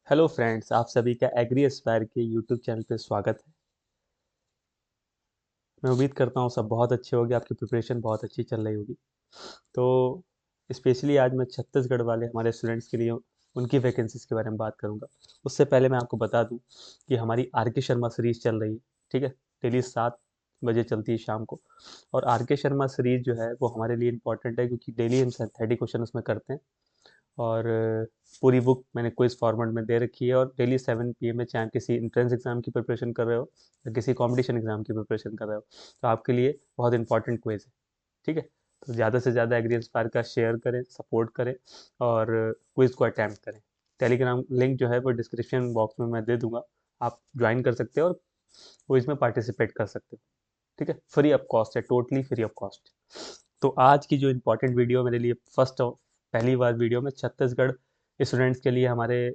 Hello friends, आप सभी का एग्री एस्पायर के यूट्यूब चैनल पे स्वागत है। मैं उम्मीद करता हूँ सब बहुत अच्छे होंगे, आपकी प्रिपरेशन बहुत अच्छी चल रही होगी। तो स्पेशली आज मैं छत्तीसगढ़ वाले हमारे स्टूडेंट्स के लिए उनकी वैकेंसीज़ के बारे में बात करूँगा। उससे पहले मैं आपको बता दूँ कि हमारी आर के शर्मा सीरीज़ चल रही है, ठीक है? डेली 7 बजे चलती है शाम को। और आर के शर्मा सीरीज़ जो है वो हमारे लिए इम्पोर्टेंट है क्योंकि डेली हम 30 क्वेश्चन उसमें करते हैं। और पूरी बुक मैंने क्विज फॉर्मेट में दे रखी है और डेली 7 पीएम में, चाहे किसी एंट्रेंस एग्जाम की प्रिपरेशन कर रहे हो या किसी कंपटीशन एग्जाम की प्रिपरेशन कर रहे हो, तो आपके लिए बहुत इंपॉर्टेंट क्विज है। ठीक है, तो ज़्यादा से ज़्यादा एग्री इंस्पायर का शेयर करें, सपोर्ट करें और क्विज को अटैम्प्ट करें। टेलीग्राम लिंक जो है वो डिस्क्रिप्शन बॉक्स में मैं दे दूंगा, आप ज्वाइन कर सकते हो और क्विज में पार्टिसिपेट कर सकते हो। ठीक है, फ्री ऑफ कॉस्ट है, टोटली फ्री ऑफ कॉस्ट। तो आज की जो इम्पोर्टेंट वीडियो मेरे लिए पहली बार वीडियो में छत्तीसगढ़ स्टूडेंट्स के लिए, हमारे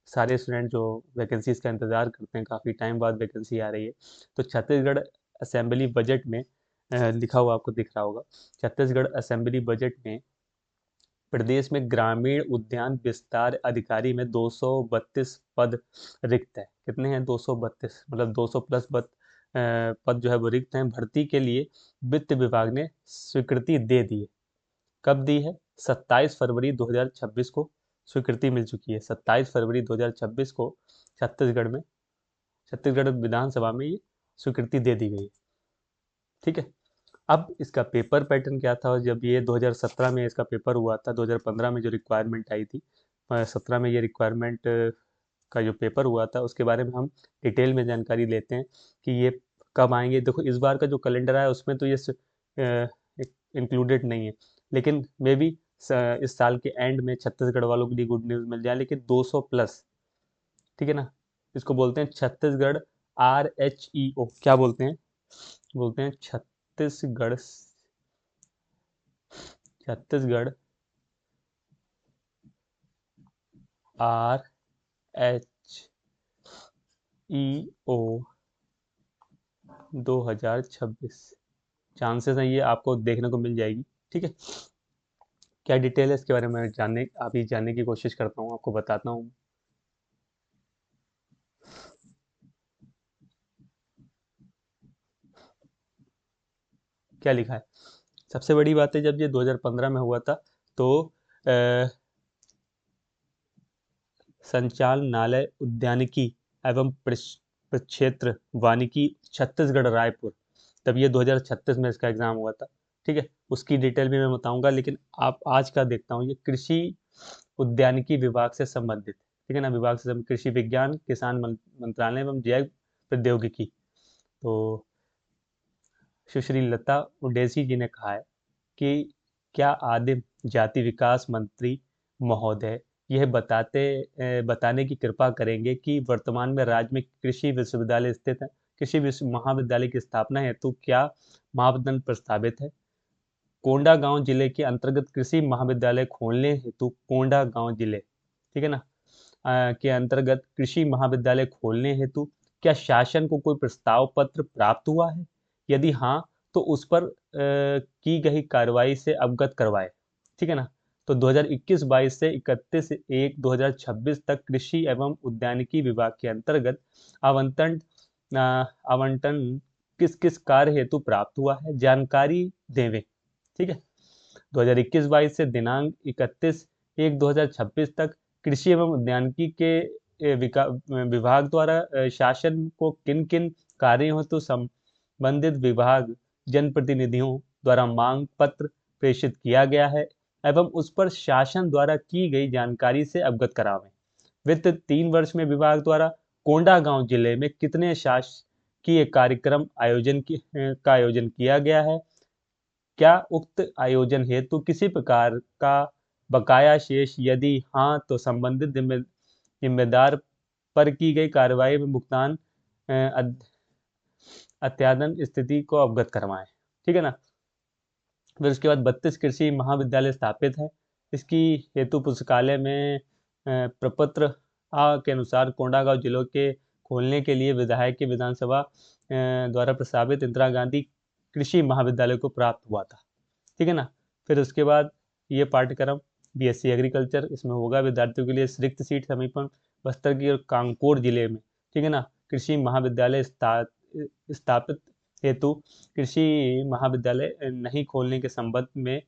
सारे स्टूडेंट जो वैकेंसीज का इंतज़ार करते हैं, काफ़ी टाइम बाद वैकेंसी आ रही है। तो छत्तीसगढ़ असेंबली बजट में लिखा हुआ आपको दिख रहा होगा, छत्तीसगढ़ असेंबली बजट में प्रदेश में ग्रामीण उद्यान विस्तार अधिकारी में 232 पद रिक्त है। कितने हैं? 232, मतलब 200 प्लस पद जो है वो रिक्त हैं। भर्ती के लिए वित्त विभाग ने स्वीकृति दे दी है। कब दी है? 27 फरवरी 2026 को स्वीकृति मिल चुकी है। 27 फरवरी 2026 को छत्तीसगढ़ में, छत्तीसगढ़ विधानसभा में ये स्वीकृति दे दी गई है। ठीक है, अब इसका पेपर पैटर्न क्या था? जब ये 2017 में इसका पेपर हुआ था, 2015 में जो रिक्वायरमेंट आई थी, 17 में ये रिक्वायरमेंट का जो पेपर हुआ था उसके बारे में हम डिटेल में जानकारी लेते हैं कि ये कब आएंगे। देखो, इस बार का जो कैलेंडर आया उसमें तो ये इंक्लूडेड नहीं है, लेकिन मे बी इस साल के एंड में छत्तीसगढ़ वालों के लिए गुड न्यूज़ मिल जाए। लेकिन 200 प्लस, ठीक है ना, इसको बोलते हैं छत्तीसगढ़ RHEO। क्या बोलते हैं? बोलते हैं छत्तीसगढ़, छत्तीसगढ़ RHEO 2026। चांसेस हैं ये आपको देखने को मिल जाएगी। ठीक है, क्या डिटेल है इसके बारे में जानने, अभी जानने की कोशिश करता हूँ, आपको बताता हूँ। क्या लिखा है? सबसे बड़ी बात है, जब ये 2015 में हुआ था तो संचालनालय उद्यानिकी एवं प्रक्षेत्र वानिकी छत्तीसगढ़ रायपुर, तब ये 2036 में इसका एग्जाम हुआ था। ठीक है, उसकी डिटेल भी मैं बताऊंगा, लेकिन आप आज का देखता हूँ। ये कृषि उद्यानिकी विभाग से संबंधित, ठीक है ना, विभाग से कृषि विज्ञान किसान मंत्रालय एवं जैव प्रौद्योगिकी। तो सुश्री लता उडेसी जी ने कहा है कि क्या आदिम जाति विकास मंत्री महोदय यह बताने की कृपा करेंगे कि वर्तमान में राज्य में कृषि विश्वविद्यालय स्थित है? कृषि विश्व महाविद्यालय की स्थापना हेतु क्या मापदंड प्रस्तावित है? कोंडागांव जिले के अंतर्गत कृषि महाविद्यालय खोलने हेतु कोंडागांव जिले, ठीक है ना, के अंतर्गत कृषि महाविद्यालय खोलने हेतु क्या शासन को कोई प्रस्ताव पत्र प्राप्त हुआ है? यदि हाँ, तो उस पर की गई कार्रवाई से अवगत करवाए। ठीक है ना, तो 2021-22 से 31/1/2026 तक कृषि एवं उद्यानिकी विभाग के अंतर्गत आवंटन आवंटन किस किस कार्य हेतु प्राप्त हुआ है, जानकारी देवें। ठीक है, 2021-22 से दिनांक 31/1/2026 तक कृषि एवं उद्यानिकी के विभाग द्वारा शासन को किन किन कार्यों हेतु संबंधित विभाग जनप्रतिनिधियों द्वारा मांग पत्र प्रेषित किया गया है एवं उस पर शासन द्वारा की गई जानकारी से अवगत करावें। वित्त 3 वर्ष में विभाग द्वारा कोंडागांव जिले में कितने शासकीय कार्यक्रम का आयोजन किया गया है? क्या उक्त आयोजन हेतु किसी प्रकार का बकाया शेष? यदि हाँ, तो संबंधित जिम्मेदार पर की गई कार्रवाई में भुगतान अत्यादन स्थिति को अवगत करवाएं। ठीक है ना, फिर उसके बाद 32 कृषि महाविद्यालय स्थापित है। इसकी हेतु पुस्तकालय में प्रपत्र के अनुसार कोंडागांव जिलों के खोलने के लिए विधायक के विधानसभा द्वारा प्रस्तावित इंदिरा गांधी कृषि महाविद्यालय को प्राप्त हुआ था। ठीक है ना, फिर उसके बाद ये पाठ्यक्रम बीएससी एग्रीकल्चर इसमें होगा विद्यार्थियों के लिए रिक्त सीट समीपन बस्तर की और कांकोर जिले में, ठीक है ना। कृषि महाविद्यालय स्थापित हेतु कृषि महाविद्यालय नहीं खोलने के संबंध में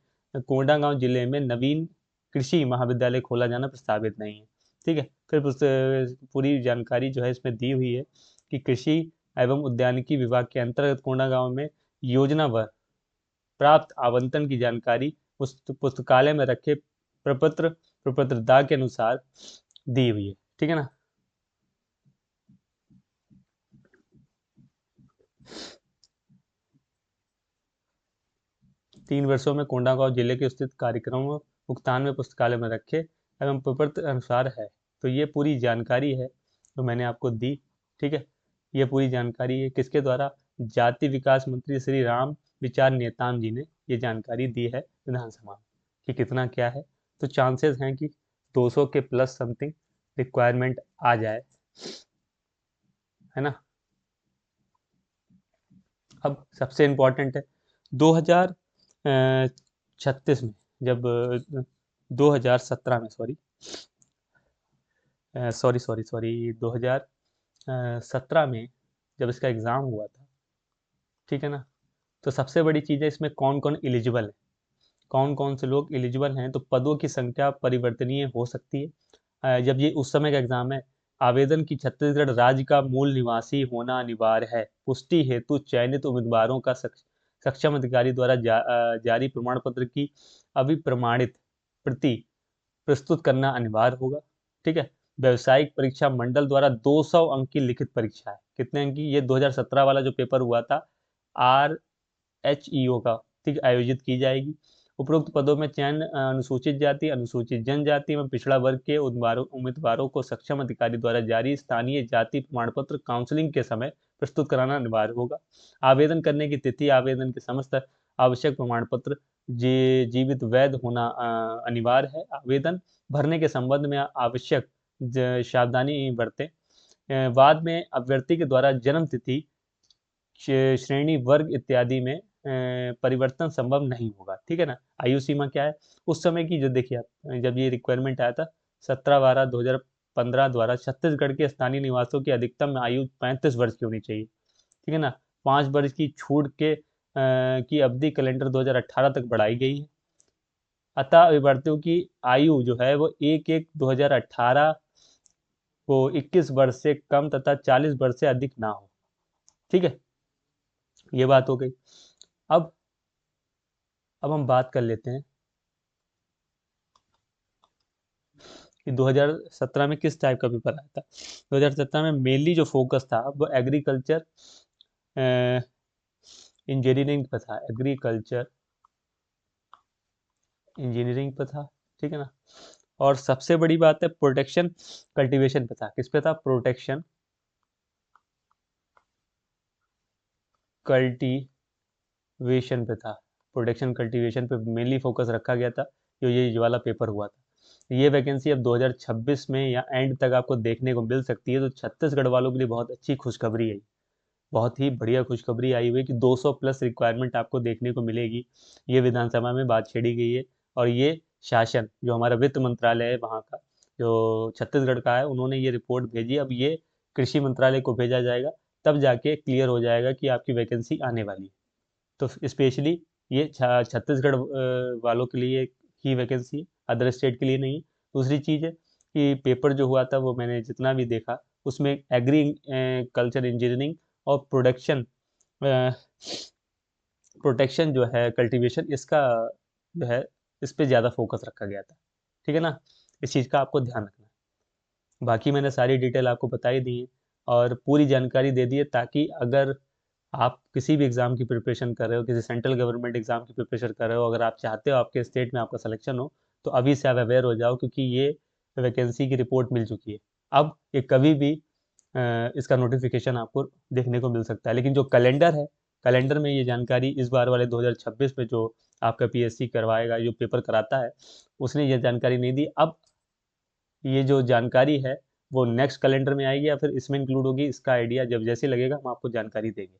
कोंडागांव जिले में नवीन कृषि महाविद्यालय खोला जाना प्रस्तावित नहीं है, ठीक है। फिर पूरी जानकारी जो है इसमें दी हुई है कि कृषि एवं उद्यानिकी विभाग के अंतर्गत कोंडागांव में योजना व प्राप्त आवंटन की जानकारी पुस्तकालय में रखे प्रपत्रदा के अनुसार दी हुई है, ठीक है ना। तीन वर्षों में कोंडागांव जिले के स्थित कार्यक्रमों भुगतान में पुस्तकालय में रखे एवं प्रपत्र अनुसार है। तो ये पूरी जानकारी है जो मैंने आपको दी, ठीक है। ये पूरी जानकारी है किसके द्वारा, जाति विकास मंत्री श्री राम विचार नेताम जी ने ये जानकारी दी है विधानसभा में कि कितना क्या है। तो चांसेस हैं कि 200 के प्लस समथिंग रिक्वायरमेंट आ जाए, है ना। अब सबसे इम्पोर्टेंट है 2036 में, जब 2017 में, सॉरी 2017 में जब इसका एग्ज़ाम हुआ था, ठीक है ना। तो सबसे बड़ी चीज़ है इसमें कौन कौन एलिजिबल है, कौन कौन से लोग एलिजिबल हैं। तो पदों की संख्या परिवर्तनीय हो सकती है। जब ये उस समय का एग्जाम है, आवेदन की छत्तीसगढ़ राज्य का मूल निवासी होना अनिवार्य है। पुष्टि हेतु चयनित उम्मीदवारों का सक्षम अधिकारी द्वारा जारी प्रमाण पत्र की अभिप्रमाणित प्रति प्रस्तुत करना अनिवार्य होगा, ठीक है। व्यवसायिक परीक्षा मंडल द्वारा 200 अंक की लिखित परीक्षा है। कितने अंक की, ये 2017 वाला जो पेपर हुआ था RHEO का, ठीक, आयोजित की जाएगी। उपरोक्त पदों में चयन अनुसूचित जाति, अनुसूचित जनजाति एवं पिछड़ा वर्ग के उम्मीदवारों को सक्षम अधिकारी द्वारा जारी स्थानीय जाति प्रमाण पत्र काउंसलिंग के समय प्रस्तुत कराना अनिवार्य होगा। आवेदन करने की तिथि, आवेदन के समस्त आवश्यक प्रमाण पत्र जीवित वैध होना अनिवार्य है। आवेदन भरने के संबंध में आवश्यक सावधानी बरतें। बाद में अभ्यर्थी के द्वारा जन्म तिथि, श्रेणी, वर्ग इत्यादि में परिवर्तन संभव नहीं होगा, ठीक है ना। आयु सीमा क्या है उस समय की, जो देखिए आप जब ये रिक्वायरमेंट आया था 17/12/2015 द्वारा छत्तीसगढ़ के स्थानीय निवासियों की अधिकतम आयु 35 वर्ष की होनी चाहिए, ठीक है ना। 5 वर्ष की छूट की अवधि कैलेंडर 2018 तक बढ़ाई गई है। अतः अभ्यर्थियों की आयु जो है वो 1/1/2018 को 21 वर्ष से कम तथा 40 वर्ष से अधिक ना हो, ठीक है। ये बात हो गई। अब हम बात कर लेते हैं कि 2017 में किस टाइप का पेपर आया था। 2017 में मेनली जो फोकस था वो एग्रीकल्चर इंजीनियरिंग पर था, एग्रीकल्चर इंजीनियरिंग पर था, ठीक है ना। और सबसे बड़ी बात है प्रोटेक्शन कल्टीवेशन पे था। किस पे था, प्रोटेक्शन कल्टीवेशन पे था। प्रोटेक्शन कल्टीवेशन पे मेनली फोकस रखा गया था, जो ये वाला पेपर हुआ था। ये वैकेंसी अब 2026 में या एंड तक आपको देखने को मिल सकती है। तो छत्तीसगढ़ वालों के लिए बहुत अच्छी खुशखबरी है, बहुत ही बढ़िया खुशखबरी आई हुई है कि 200 प्लस रिक्वायरमेंट आपको देखने को मिलेगी। ये विधानसभा में बात छेड़ी गई है और ये शासन जो हमारा वित्त मंत्रालय है वहाँ का, जो छत्तीसगढ़ का है, उन्होंने ये रिपोर्ट भेजी। अब ये कृषि मंत्रालय को भेजा जाएगा, तब जाके क्लियर हो जाएगा कि आपकी वैकेंसी आने वाली है। तो स्पेशली ये छत्तीसगढ़ वालों के लिए ही वैकेंसी है, अदर स्टेट के लिए नहीं। दूसरी चीज़ है कि पेपर जो हुआ था वो मैंने जितना भी देखा उसमें एग्री कल्चर इंजीनियरिंग और प्रोटेक्शन जो है कल्टीवेशन, इसका जो है इस पे ज़्यादा फोकस रखा गया था, ठीक है ना। इस चीज़ का आपको ध्यान रखना है। बाकी मैंने सारी डिटेल आपको बता ही दी है और पूरी जानकारी दे दी है, ताकि अगर आप किसी भी एग्ज़ाम की प्रिपरेशन कर रहे हो, किसी सेंट्रल गवर्नमेंट एग्ज़ाम की प्रिपरेशन कर रहे हो, अगर आप चाहते हो आपके स्टेट में आपका सिलेक्शन हो, तो अभी से आप अवेयर हो जाओ, क्योंकि ये वैकेंसी की रिपोर्ट मिल चुकी है। अब ये कभी भी इसका नोटिफिकेशन आपको देखने को मिल सकता है। लेकिन जो कैलेंडर है, कैलेंडर में ये जानकारी इस बार वाले 2026 में जो आपका पीएससी करवाएगा, जो पेपर कराता है, उसने ये जानकारी नहीं दी। अब ये जो जानकारी है वो नेक्स्ट कैलेंडर में आएगी या फिर इसमें इंक्लूड होगी, इसका आइडिया जब जैसे लगेगा हम आपको जानकारी देंगे,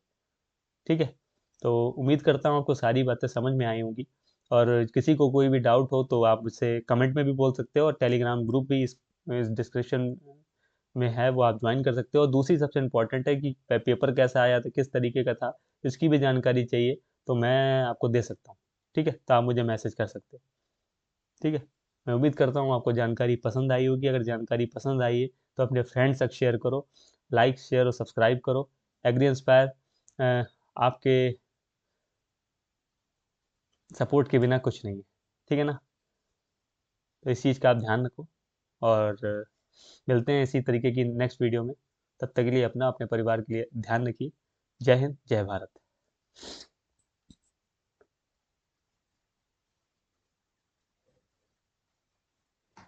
ठीक है। तो उम्मीद करता हूँ आपको सारी बातें समझ में आई होंगी। और किसी को कोई भी डाउट हो तो आप मुझसे कमेंट में भी बोल सकते हो, और टेलीग्राम ग्रुप भी इस डिस्क्रिप्शन में है, वो आप ज्वाइन कर सकते हो। और दूसरी सबसे इम्पोर्टेंट है कि पेपर कैसा आया था, किस तरीके का था, इसकी भी जानकारी चाहिए तो मैं आपको दे सकता हूँ। ठीक है, तो आप मुझे मैसेज कर सकते हो। ठीक है, मैं उम्मीद करता हूँ आपको जानकारी पसंद आई होगी। अगर जानकारी पसंद आई है तो अपने फ्रेंड्स तक शेयर करो, लाइक शेयर और सब्सक्राइब करो। एग्री इंस्पायर आपके सपोर्ट के बिना कुछ नहीं है। ठीक है ना? तो इस चीज़ का आप ध्यान रखो, और मिलते हैं इसी तरीके की नेक्स्ट वीडियो में। तब तक के लिए अपना अपने परिवार के लिए ध्यान रखिए। जय हिंद, जय भारत।